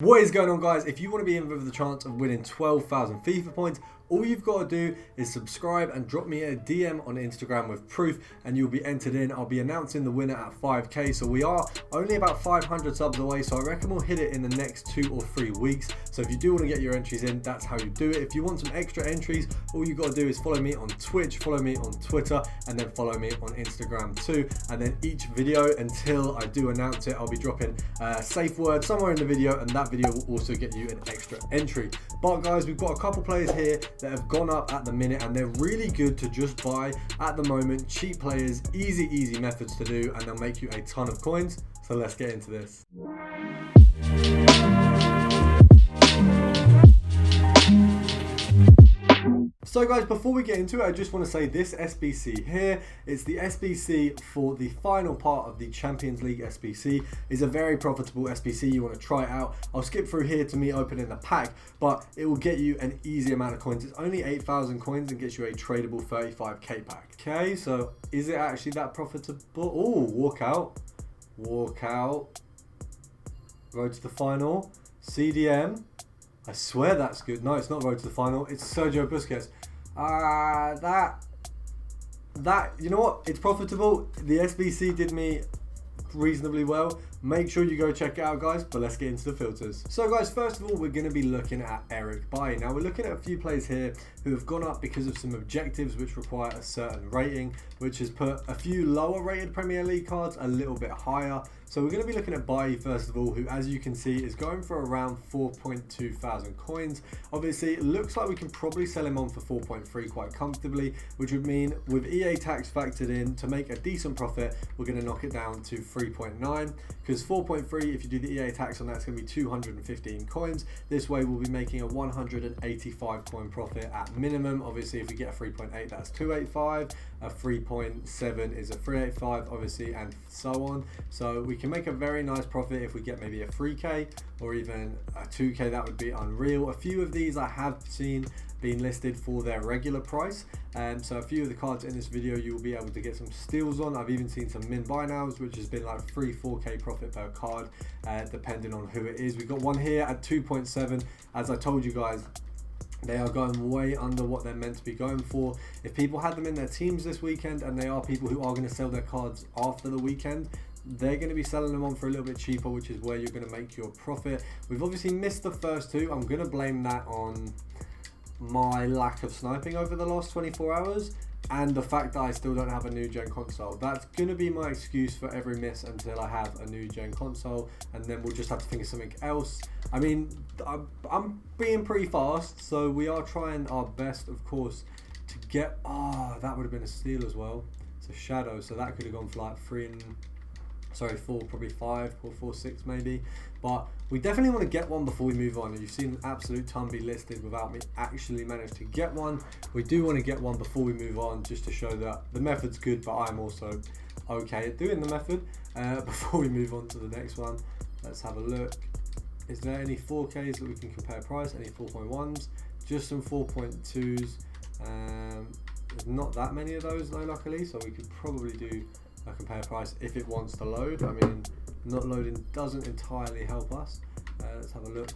What is going on, guys? If you want to be in with the chance of winning 12,000 FIFA points, all you've got to do is subscribe and drop me a DM on Instagram with proof and you'll be entered in. I'll be announcing the winner at 5k, so we are only about 500 subs away, so I reckon we'll hit it in the next 2 or 3 weeks. So if you do want to get your entries in, that's how you do it. If you want some extra entries, all you got to do is follow me on Twitch, follow me on Twitter, and then follow me on Instagram too. And then each video, until I do announce it, I'll be dropping a safe word somewhere in the video, and that video will also get you an extra entry. But guys, we've got a couple players here that have gone up at the minute, and they're really good to just buy at the moment. Cheap players, easy methods to do, and they'll make you a ton of coins. So let's get into this. So guys, before we get into it, I just want to say this SBC here, it's the SBC for the final part of the Champions League SBC. It's a very profitable SBC. You want to try it out. I'll skip through here to me opening the pack, but it will get you an easy amount of coins. It's only 8,000 coins and gets you a tradable 35k pack. Okay, so is it actually that profitable? Oh, walk out, road to the final, CDM. I swear that's good. No, it's not road to the final. It's Sergio Busquets. That, you know what? It's profitable. The SBC did me reasonably well. Make sure you go check it out, guys, but let's get into the filters. So guys, first of all, we're going to be looking at Eric Bailly. Now we're looking at a few players here who have gone up because of some objectives which require a certain rating, which has put a few lower rated Premier League cards a little bit higher. So we're going to be looking at Bailly first of all, who, as you can see, is going for around 4.2 thousand coins. Obviously, it looks like we can probably sell him on for 4.3 quite comfortably, which would mean with EA tax factored in, to make a decent profit, we're going to knock it down to 3.9, because 4.3, if you do the EA tax on that, it's going to be 215 coins. This way we'll be making a 185 coin profit at minimum. Obviously, if we get a 3.8, that's 285, a 3.7 is a 385, obviously, and so on. So we can make a very nice profit if we get maybe a 3k or even a 2k. That would be unreal. A few of these I have seen being listed for their regular price, and so a few of the cards in this video you will be able to get some steals on. I've even seen some min buy nows, which has been like 3-4k profit per card, depending on who it is. We've got one here at 2.7. As I told you guys, they are going way under what they're meant to be going for. If people had them in their teams this weekend, and they are people who are going to sell their cards after the weekend, they're going to be selling them on for a little bit cheaper, which is where you're going to make your profit. We've obviously missed the first two. I'm going to blame that on my lack of sniping over the last 24 hours and the fact that I still don't have a new gen console. That's going to be my excuse for every miss until I have a new gen console, and then we'll just have to think of something else. I mean, I'm being pretty fast, so we are trying our best, of course, to get... that would have been a steal as well. It's a shadow, so that could have gone for like 4, probably 5 or 4, 6 maybe. But we definitely want to get one before we move on. And you've seen an absolute ton be listed without me actually managed to get one. We do want to get one before we move on, just to show that the method's good, but I'm also okay at doing the method. Before we move on to the next one, let's have a look. Is there any 4Ks that we can compare price? Any 4.1s? Just some 4.2s. There's not that many of those though, luckily, so we could probably do a compare price if it wants to load. I mean, not loading doesn't entirely help us. Let's have a look.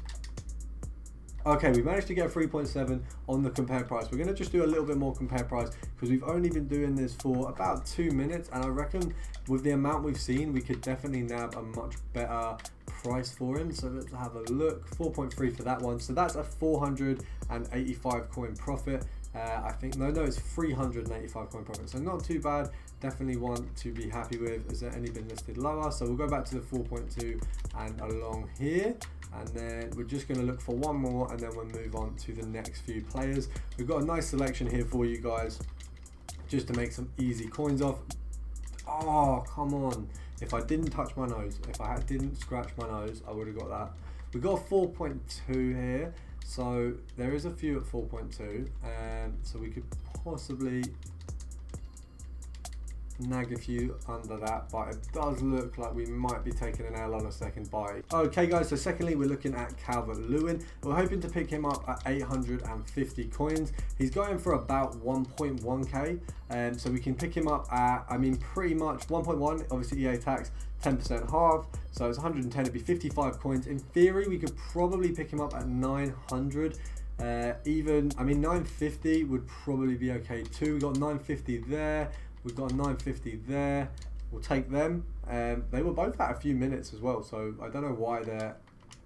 Okay, we managed to get a 3.7 on the compare price. We're going to just do a little bit more compare price because we've only been doing this for about 2 minutes, and I reckon with the amount we've seen, we could definitely nab a much better price for him. So let's have a look. 4.3 for that one. So that's a 485 coin profit. I think no, it's 385 coin profit, so not too bad. Definitely want to be happy with. Is there any been listed lower? So we'll go back to the 4.2 and along here, and then we're just going to look for one more, and then we'll move on to the next few players. We've got a nice selection here for you guys, just to make some easy coins off. Oh, come on. If I didn't touch my nose, if I didn't scratch my nose, I would have got that. We got a 4.2 here. So there is a few at 4.2, so we could possibly nag a few under that, but it does look like we might be taking an L on a second buy. Okay guys, so secondly we're looking at Lewin. We're hoping to pick him up at 850 coins. He's going for about 1.1k, and so we can pick him up at, I mean, pretty much 1.1, obviously EA tax 10% half, so it's 110, it'd be 55 coins. In theory we could probably pick him up at 900. Even, I mean, 950 would probably be okay too. We got 950 there, we've got 950 there. We'll take them. They were both at a few minutes as well, so I don't know why they're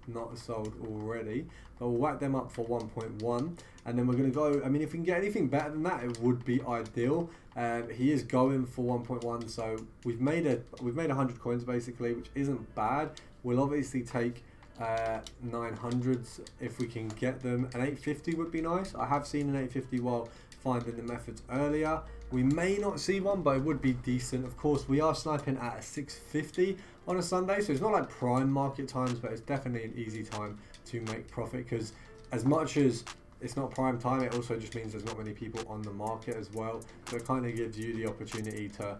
not sold already, but we'll whack them up for 1.1, and then we're going to go, I mean, if we can get anything better than that, it would be ideal. He is going for 1.1, so we've made 100 coins basically, which isn't bad. We'll obviously take 900s if we can get them. An 850 would be nice. I have seen an 850 while finding the methods earlier. We may not see one, but it would be decent. Of course, we are sniping at a 650 on a Sunday, so it's not like prime market times, but it's definitely an easy time to make profit, because as much as it's not prime time, it also just means there's not many people on the market as well, so it kind of gives you the opportunity to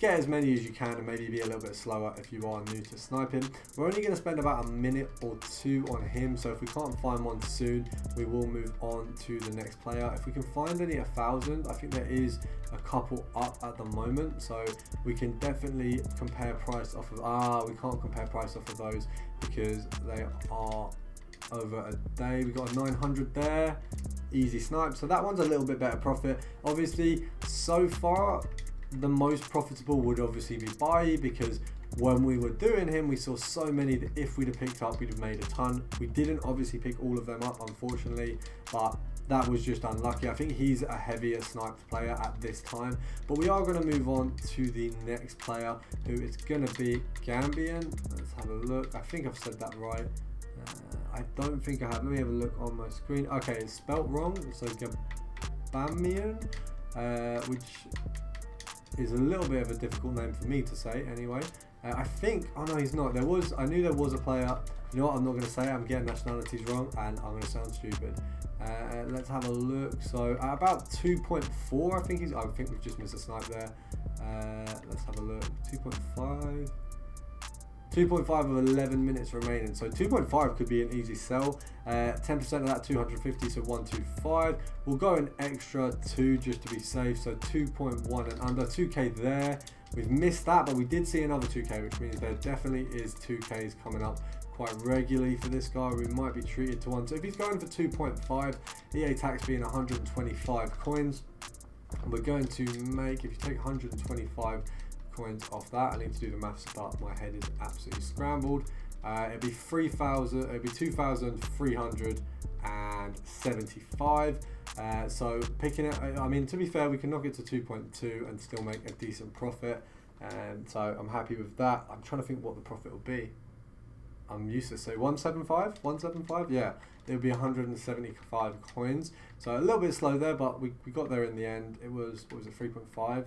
get as many as you can and maybe be a little bit slower if you are new to sniping. We're only going to spend about a minute or two on him, so if we can't find one soon, we will move on to the next player. If we can find any 1,000, I think there is a couple up at the moment, so we can definitely compare price off of, we can't compare price off of those because they are over a day. We got a 900 there, easy snipe, so that one's a little bit better profit. Obviously, so far the most profitable would obviously be Bailly, because when we were doing him we saw so many that if we'd have picked up we'd have made a ton. We didn't obviously pick all of them up, unfortunately, but that was just unlucky. I think he's a heavier sniped player at this time, but we are going to move on to the next player, who is going to be Gambian. Let's have a look. I think I've said that right. I don't think I have. Let me have a look on my screen. Okay, it's spelt wrong, so Gabamian, which is a little bit of a difficult name for me to say anyway. I think, oh no, he's not. I knew there was a player. You know what, I'm not going to say it. I'm getting nationalities wrong and I'm going to sound stupid. Let's have a look. So at about 2.4, I think we've just missed a snipe there. Let's have a look. 2.5 with 11 minutes remaining, so 2.5 could be an easy sell. 10% of that, 250, so 125. We'll go an extra 2 just to be safe, so 2.1 and under. 2k there. We've missed that, but we did see another 2k, which means there definitely is 2ks coming up quite regularly for this guy. We might be treated to one. So if he's going for 2.5, EA tax being 125 coins, we're going to make, if you take 125 coins off that, I need to do the maths, but my head is absolutely scrambled. It'd be 2,375. So picking it, I mean, to be fair, we can knock it to 2.2 and still make a decent profit, and so I'm happy with that. I'm trying to think what the profit will be. I'm used to say 175, yeah, it would be 175 coins, so a little bit slow there, but we got there in the end. It was, what was it, 3.5?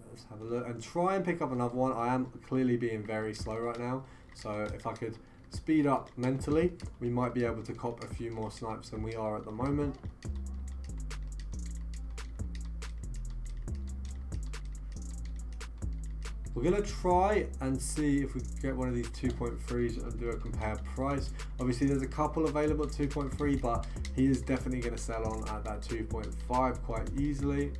Let's have a look and try and pick up another one. I am clearly being very slow right now, so if I could speed up mentally, we might be able to cop a few more snipes than we are at the moment. We're going to try and see if we can get one of these 2.3s and do a compare price. Obviously there's a couple available at 2.3, but he is definitely going to sell on at that 2.5 quite easily.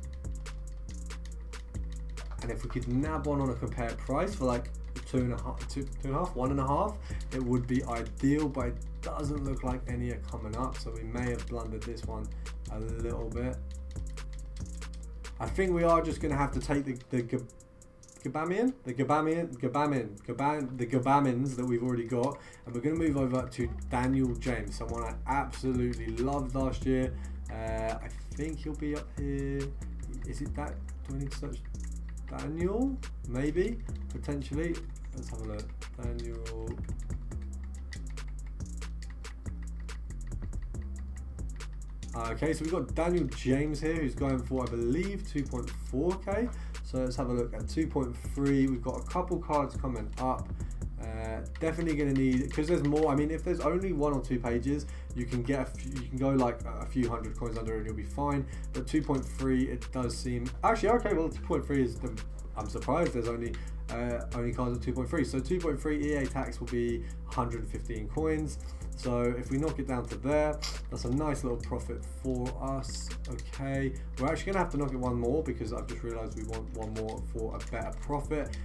And if we could nab one on a compare price for like 1.5, it would be ideal, but it doesn't look like any are coming up, so we may have blundered this one a little bit. I think we are just going to have to take the Gabamins that we've already got, and we're going to move over to Daniel James, someone I absolutely loved last year. I think he'll be up here. Is it that? Do I need to search Daniel? Maybe, potentially. Let's have a look. Daniel. Okay, so we've got Daniel James here, who's going for, I believe, 2.4k. So let's have a look at 2.3. We've got a couple cards coming up. Definitely going to need, because there's more. I mean, if there's only 1 or 2 pages, you can get you can go like a few hundred coins under it and you'll be fine. But 2.3, it does seem actually okay. Well, 2.3 is I'm surprised there's only cards of 2.3. So 2.3 EA tax will be 115 coins. So if we knock it down to there, that's a nice little profit for us. Okay, we're actually gonna have to knock it one more because I've just realized we want one more for a better profit,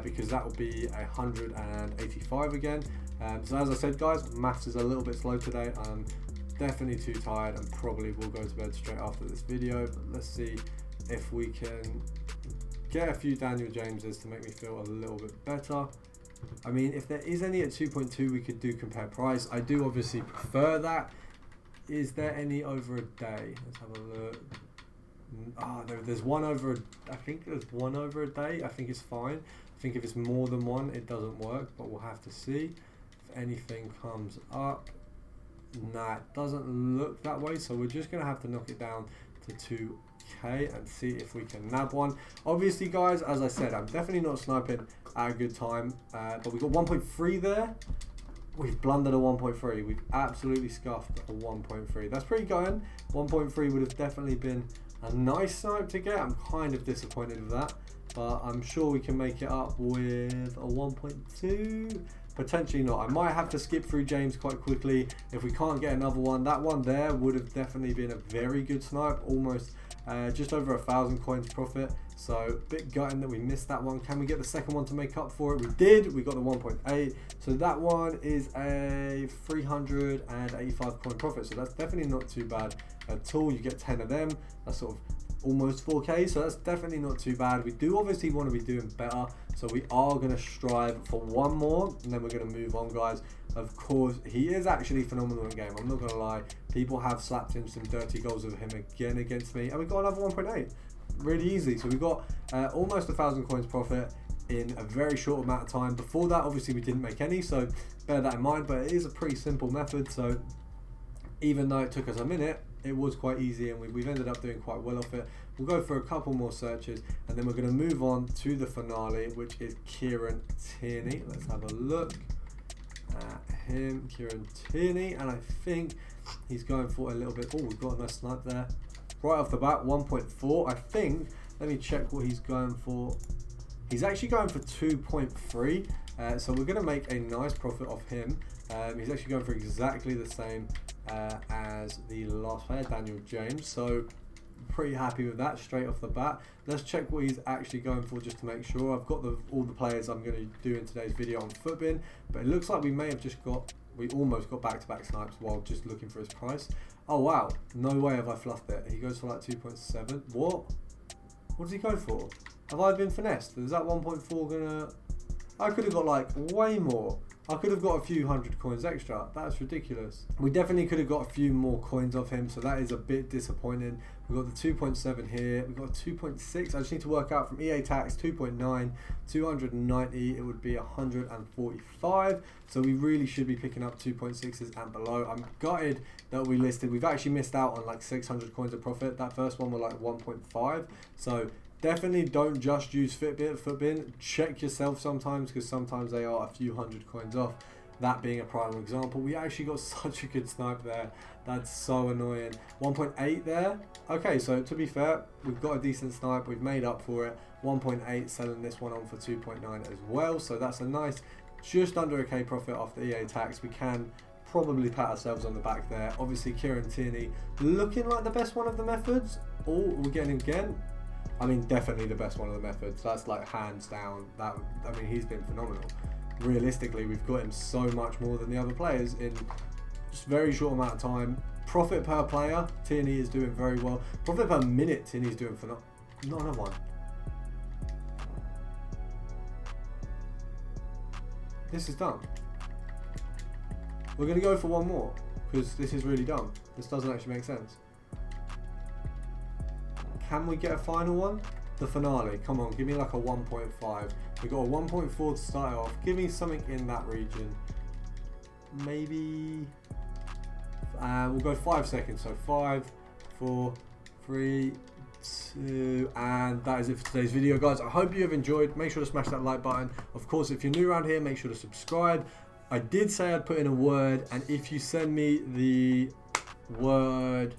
because that will be 185 again. So as I said, guys, maths is a little bit slow today. I'm definitely too tired and probably will go to bed straight after this video, but let's see if we can get a few Daniel Jameses to make me feel a little bit better. I mean, if there is any at 2.2, we could do compare price. I do obviously prefer that. Is there any over a day? Let's have a look. There's one over, I think there's one over a day. I think it's fine. I think if it's more than one, it doesn't work, but we'll have to see if anything comes up. Nah, it doesn't look that way, so we're just gonna have to knock it down to 2k and see if we can nab one. Obviously, guys, as I said, I'm definitely not sniping at a good time, but we got 1.3 there. We've blundered a 1.3. We've absolutely scuffed a 1.3. That's pretty good. 1.3 would have definitely been a nice snipe to get. I'm kind of disappointed with that, but I'm sure we can make it up with a 1.2. Potentially not. I might have to skip through James quite quickly if we can't get another one. That one there would have definitely been a very good snipe, almost just over 1,000 coins profit. So a bit gutting that we missed that one. Can we get the second one to make up for it? We did. We got the 1.8. So that one is a 385 coin profit. So that's definitely not too bad at all. You get 10 of them. That's sort of almost 4k. So that's definitely not too bad. We do obviously want to be doing better. So we are going to strive for one more, and then we're going to move on, guys. Of course, he is actually phenomenal in game. I'm not going to lie. People have slapped in some dirty goals of him again against me, and we got another 1.8. Really easy. So we got almost 1,000 coins profit in a very short amount of time. Before that, obviously, we didn't make any, so bear that in mind. But it is a pretty simple method. So even though it took us a minute, it was quite easy, and we've ended up doing quite well off it. We'll go for a couple more searches, and then we're going to move on to the finale, which is Kieran Tierney. Let's have a look at him, Kieran Tierney, and I think he's going for a little bit. Oh, we've got a nice snipe there. Right off the bat, 1.4. I think, let me check what he's going for. He's actually going for 2.3, so we're going to make a nice profit off him. He's actually going for exactly the same as the last player, Daniel James, so pretty happy with that straight off the bat. Let's check what he's actually going for just to make sure. I've got all the players I'm going to do in today's video on Footbin, but it looks like we may have just we almost got back-to-back snipes while just looking for his price. Oh wow, no way have I fluffed it. He goes for like 2.7. What does he go for? Have I been finessed? Is that 1.4 gonna... I could have got like way more. I could have got a few hundred coins extra. That's ridiculous. We definitely could have got a few more coins off him, so that is a bit disappointing. We've got the 2.7 here. We've got 2.6. I just need to work out from EA tax 2.9, 290. It would be 145. So we really should be picking up 2.6s and below. I'm gutted that we listed. We've actually missed out on like 600 coins of profit. That first one was like 1.5. So definitely don't just use Footbin. Check yourself sometimes, because sometimes they are a few hundred coins off. That being a prime example. We actually got such a good snipe there. That's so annoying. 1.8 there. Okay, so to be fair, we've got a decent snipe. We've made up for it. 1.8, selling this one on for 2.9 as well. So that's a nice, just under a K profit off the EA tax. We can probably pat ourselves on the back there. Obviously, Kieran Tierney looking like the best one of the methods. Oh, we're getting him again. I mean, definitely the best one of the methods. That's like hands down. I mean, he's been phenomenal. Realistically, we've got him so much more than the other players in just a very short amount of time. Profit per player, Tierney is doing very well. Profit per minute, Tierney's doing phenomenal. Not another one. This is done. We're going to go for one more, because this is really dumb. This doesn't actually make sense. Can we get a final one? The finale. Come on, give me like a 1.5. We got a 1.4 to start it off. Give me something in that region. Maybe... we'll go 5 seconds. So 5, 4, 3, And that is it for today's video, guys. I hope you have enjoyed. Make sure to smash that like button. Of course, if you're new around here, make sure to subscribe. I did say I'd put in a word, and if you send me the word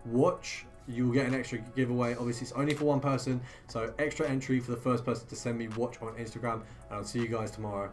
watch, you will get an extra giveaway. Obviously, it's only for one person, so extra entry for the first person to send me watch on Instagram, and I'll see you guys tomorrow.